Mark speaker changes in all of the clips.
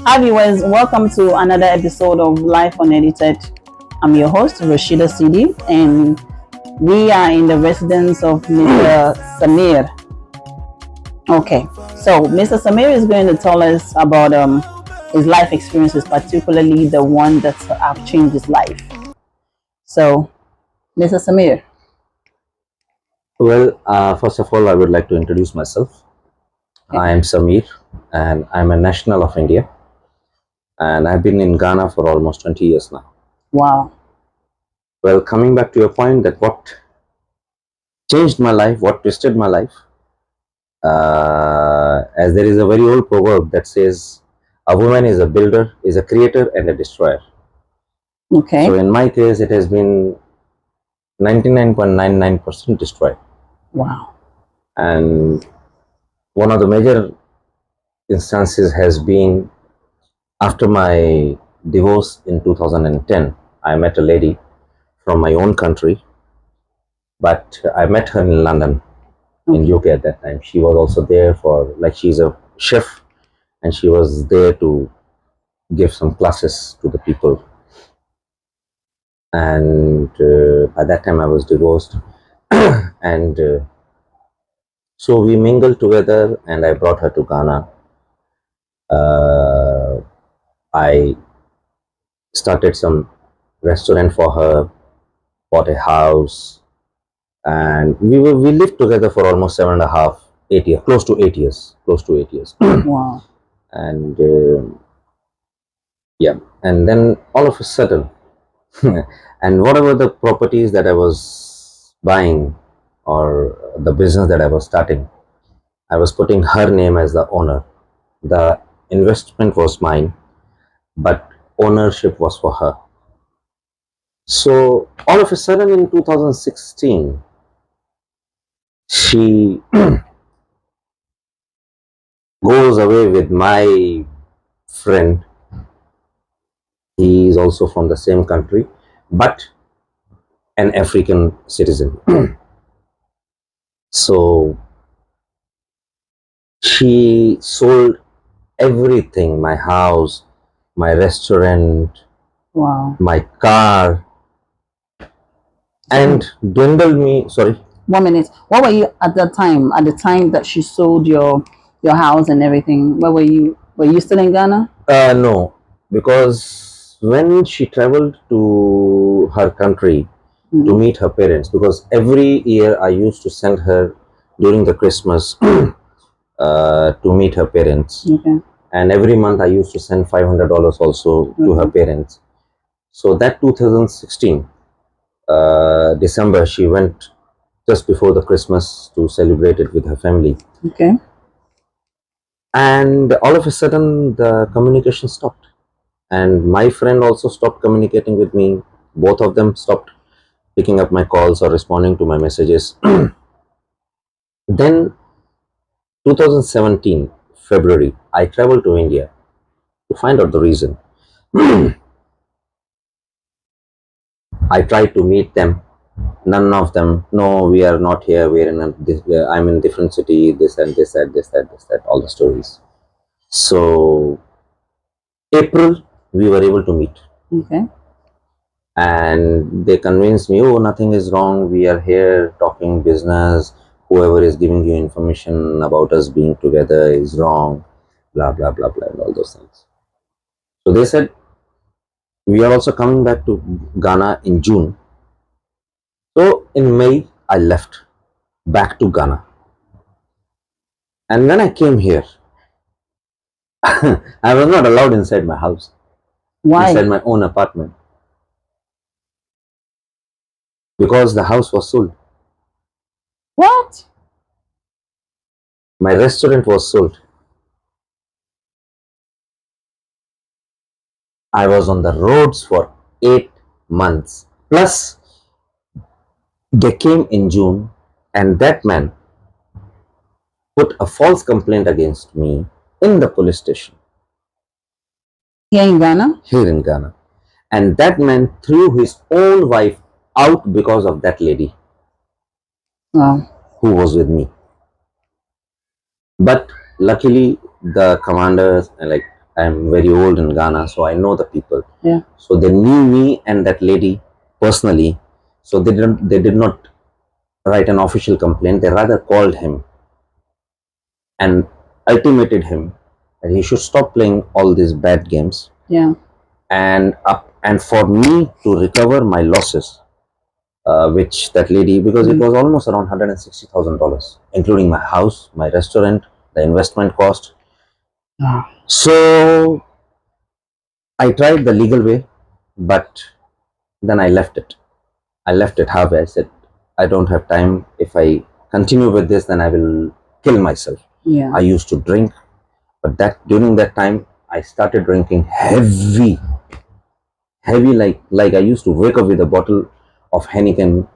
Speaker 1: Hi viewers, welcome to another episode of Life Unedited. I'm your host, Rashida Sidi, and we are in the residence of Mr. Samir. Okay, so Mr. Samir is going to tell us about his life experiences, particularly the one that have changed his life. So, Mr. Samir.
Speaker 2: Well, first of all, I would like to introduce myself. I
Speaker 1: Okay.
Speaker 2: am Samir, and I'm a national of India, and I've been in Ghana for almost 20 years now.
Speaker 1: Wow.
Speaker 2: Well, coming back to your point, that what changed my life, what twisted my life, as there is a very old proverb that says, "A woman is a builder, is a creator, and a destroyer." So
Speaker 1: Okay.
Speaker 2: in my case, it has been 99.99% destroyed,
Speaker 1: Wow.
Speaker 2: and one of the major instances has been after my divorce in 2010. I met a lady from my own country, but I met her in London, in
Speaker 1: Okay.
Speaker 2: UK at that time. She was also there for, like, she's a chef, and she was there to give some classes to the people. And by that time, I was divorced, and so we mingled together, and I brought her to Ghana. I started some restaurant for her, bought a house, and we lived together for almost 7.5, 8 years, close to 8 years.
Speaker 1: Wow.
Speaker 2: And yeah, and then all of a sudden, and whatever the properties that I was buying or the business that I was starting, I was putting her name as the owner. The investment was mine, but ownership was for her. So all of a sudden in 2016, she goes away with my friend. He is also from the same country, but an African citizen. So she sold everything, my house, my restaurant,
Speaker 1: Wow.
Speaker 2: my car, and dwindled me. Sorry.
Speaker 1: 1 minute. What were you at the time? At the time that she sold your house and everything, where were you? Were you still in Ghana?
Speaker 2: No, because when she traveled to her country to meet her parents, because every year I used to send her during the Christmas to meet her parents.
Speaker 1: Okay.
Speaker 2: And every month I used to send $500 also to her parents. So that 2016 December, she went just before the Christmas to celebrate it with her family.
Speaker 1: Okay.
Speaker 2: And all of a sudden, the communication stopped. And my friend also stopped communicating with me. Both of them stopped picking up my calls or responding to my messages. Then 2017 February, I traveled to India to find out the reason. I tried to meet them. None of them. No, we are not here. We are in I'm in different city. This and this and this that this that. All the stories. So April, we were able to meet,
Speaker 1: Okay.
Speaker 2: and they convinced me, oh, nothing is wrong. We are here talking business. Whoever is giving you information about us being together is wrong. Blah blah blah blah, and all those things. So they said we are also coming back to Ghana in June. So in May, I left back to Ghana. And when I came here, I was not allowed inside my house, inside
Speaker 1: Why?
Speaker 2: my own apartment, because the house was sold.
Speaker 1: What?
Speaker 2: My restaurant was sold. I was on the roads for 8 months. Plus, they came in June, and that man put a false complaint against me in the police station
Speaker 1: Here in Ghana?
Speaker 2: here in Ghana. And that man threw his own wife out because of that lady
Speaker 1: Wow.
Speaker 2: who was with me. But luckily, the commanders, like I'm very old in Ghana, so I know the people.
Speaker 1: Yeah.
Speaker 2: So they knew me and that lady personally. So they did not write an official complaint. They rather called him and ultimated him that he should stop playing all these bad games.
Speaker 1: Yeah.
Speaker 2: And for me to recover my losses, which that lady, because it was almost around $160,000, including my house, my restaurant, the investment cost. So I tried the legal way, but then I left it. I left it halfway. I said, I don't have time. If I continue with this, then I will kill myself.
Speaker 1: Yeah.
Speaker 2: I used to drink, but during that time, I started drinking heavy, like I used to wake up with a bottle of Heineken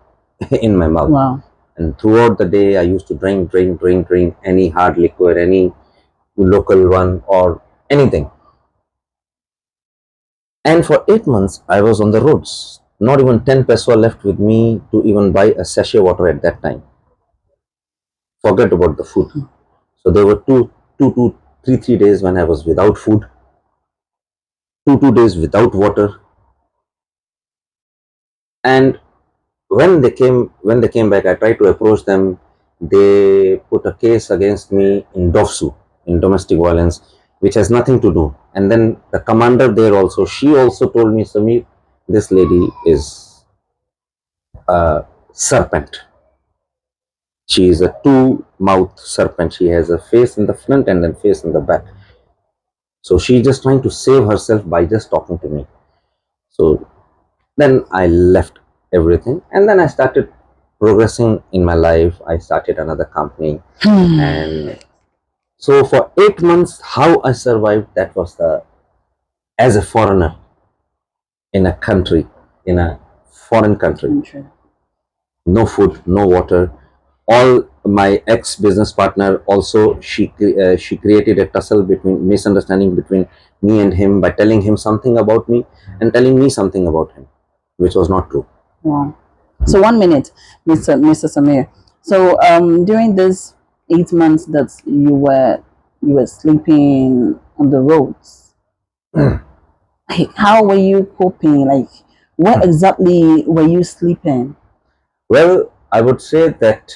Speaker 2: in my mouth.
Speaker 1: Wow.
Speaker 2: And throughout the day, I used to drink any hard liquor, any local one or anything. And for 8 months, I was on the roads. Not even 10 peso left with me to even buy a sachet water at that time. Forget about the food. So there were two, 3 days when I was without food, two days without water. And when they came back, I tried to approach them. They put a case against me in DOFSU, in domestic violence, which has nothing to do. And then the commander there also, she also told me, Samir, this lady is a serpent. She is a two-mouthed serpent. She has a face in the front and then face in the back. So she's just trying to save herself by just talking to me. So then I left everything and then I started progressing in my life. I started another company. And so for 8 months, how I survived, that was as a foreigner in a country, in a foreign country. No food, no water. All my ex-business partner also, she created a misunderstanding between me and him by telling him something about me and telling me something about him, which was not true.
Speaker 1: Wow. So 1 minute, Mr. Samir. So during this 8 months that you were sleeping on the roads, like, how were you coping? Like, where exactly were you sleeping?
Speaker 2: Well, I would say that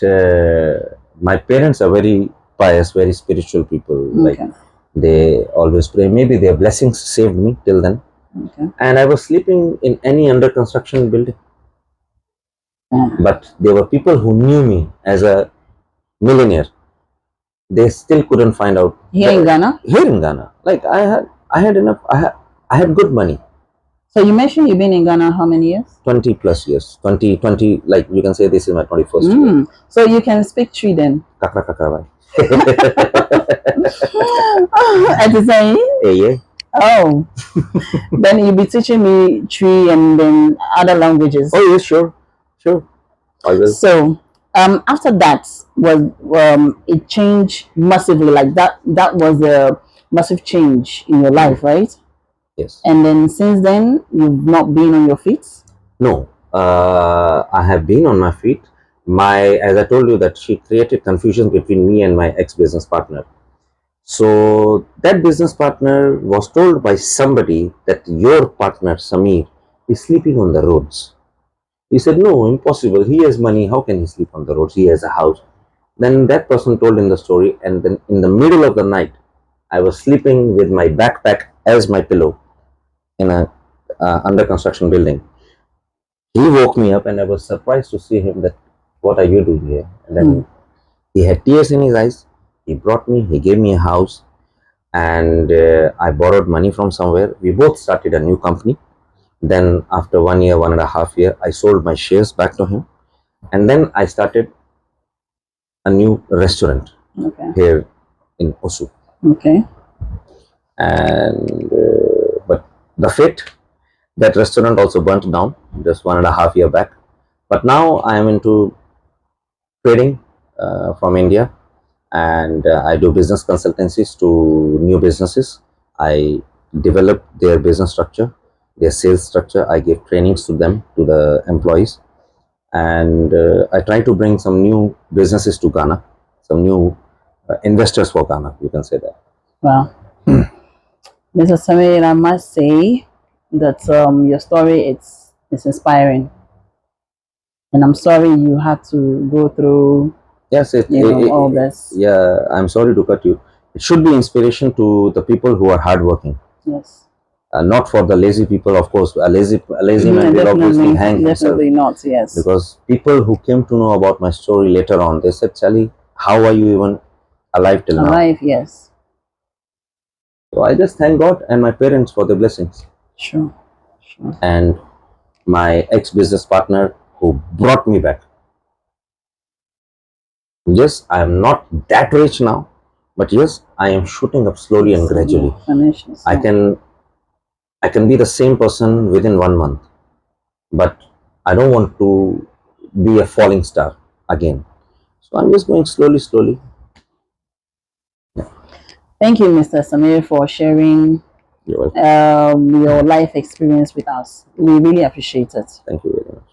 Speaker 2: my parents are very pious, very spiritual people. Like
Speaker 1: Okay.
Speaker 2: they always pray. Maybe their blessings saved me till then.
Speaker 1: Okay.
Speaker 2: And I was sleeping in any under construction building. But there were people who knew me as a millionaire. They still couldn't find out.
Speaker 1: Here in Ghana?
Speaker 2: Here in Ghana, like I had enough. I had good money.
Speaker 1: So you mentioned you've been in Ghana how many years?
Speaker 2: 20 plus years. 20, like you can say this is my 21st year.
Speaker 1: So you can speak Tree then?
Speaker 2: Kakra kakra bhai.
Speaker 1: At the same?
Speaker 2: Yeah.
Speaker 1: Oh. Then you'll be teaching me Tree and then other languages.
Speaker 2: Oh yes, sure. I will.
Speaker 1: So after that was it changed massively, like that was a massive change in your life, right?
Speaker 2: Yes.
Speaker 1: And then since then you've not been on your feet?
Speaker 2: No, I have been on my feet. As I told you, that she created confusion between me and my ex-business partner. So that business partner was told by somebody that your partner Samir is sleeping on the roads. He said, no, impossible. He has money. How can he sleep on the roads? He has a house. Then that person told him the story, and then in the middle of the night, I was sleeping with my backpack as my pillow in a under construction building. He woke me up, and I was surprised to see him. That, what are you doing here? And then he had tears in his eyes. He brought me. He gave me a house, and I borrowed money from somewhere. We both started a new company. Then after 1 year, 1.5 years, I sold my shares back to him, and then I started a new restaurant here in Osu.
Speaker 1: Okay.
Speaker 2: And but the fate, that restaurant also burnt down just 1.5 years back. But now I am into trading from India, and I do business consultancies to new businesses. I develop their business structure, their sales structure. I give trainings to them, to the employees, and I try to bring some new businesses to Ghana, some new investors for Ghana. You can say that.
Speaker 1: Wow. Mr. Samir, I must say that your story it's inspiring, and I'm sorry you had to go through
Speaker 2: Yes,
Speaker 1: all this.
Speaker 2: yeah, I'm sorry to cut you. It should be inspiration to the people who are hardworking.
Speaker 1: Yes.
Speaker 2: Not for the lazy people, of course. A lazy man will obviously hang himself.
Speaker 1: Definitely not. Yes.
Speaker 2: Because people who came to know about my story later on, they said, Charlie, how are you even alive till now?
Speaker 1: Alive, yes.
Speaker 2: So I just thank God and my parents for their blessings.
Speaker 1: Sure. Sure.
Speaker 2: And my ex-business partner who brought me back. Yes, I am not that rich now, but yes, I am shooting up slowly and gradually. I can be the same person within 1 month, but I don't want to be a falling star again. So I'm just going slowly, slowly.
Speaker 1: Thank you, Mr. Samir, for sharing
Speaker 2: You're welcome.
Speaker 1: your life experience with us. We really appreciate it.
Speaker 2: Thank you very much.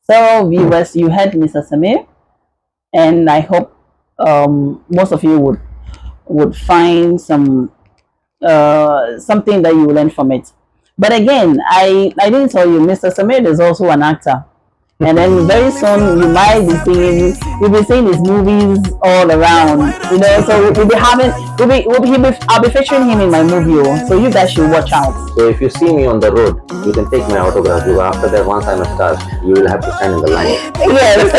Speaker 1: So, viewers, you heard Mr. Samir, and I hope most of you would find something that you will learn from it. But again, I didn't tell you, Mr. Samir is also an actor. And then very soon you'll be seeing his movies all around, so I'll be featuring him in my movie, so you guys should watch out.
Speaker 2: So if you see me on the road, you can take my autograph. After that, once I'm a star, you will have to stand in the line.
Speaker 1: Yes,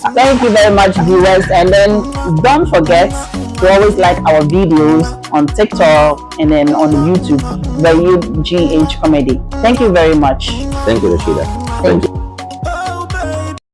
Speaker 1: so thank you very much, viewers, and then don't forget to always like our videos on TikTok and then on YouTube by UGH Comedy. Thank you very much.
Speaker 2: Thank you, Rashida. Thank you.